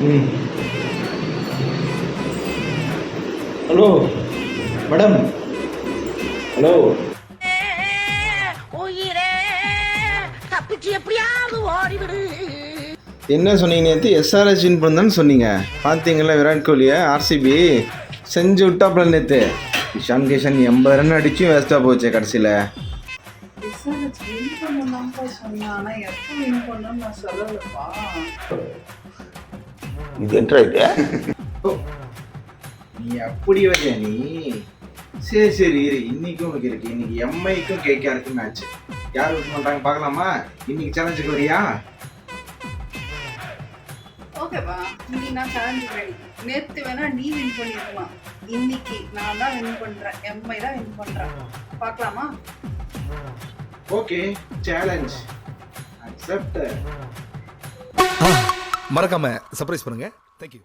ம். Hello madam. Hello. என்ன சொன்னீங்க நேற்று? எஸ்ஆர்எஸ் வின் பண்ணான்னு சொன்னீங்க. பார்த்தீங்களா விராட் கோலியை? ஆர்சிபி செஞ்சு விட்டாப்புல நேற்று. இஷான் கிஷன் 80 ரன் அடிச்சும் வேஸ்ட்டாக போச்சு கடைசியில். இது என்ன இது? நீ அப்படி வரையா நீ? சரி இரு, இன்னைக்கும் உனக்கு இருக்கு. இன்னைக்கு எம்ஐக்கும் கேகேஆருக்கும் மேட்ச். யார் வின் பண்ணுறாங்க பார்க்கலாமா? இன்னைக்கு சேலஞ்சுக்கு வரியா? ஓகேவா, இன்னைக்கு நான் சேலஞ்சுக்கு ரெடி. நேற்று வேணா நீ வின் பண்ணிருக்கலாம், இன்னைக்கு நான் தான் வின் பண்றேன். எம்ஐ தான் வின் பண்றேன். பார்க்கலாமா? Okay, challenge accept. மறக்காம சர்ப்ரைஸ் பண்ணுங்க. தேங்க்யூ.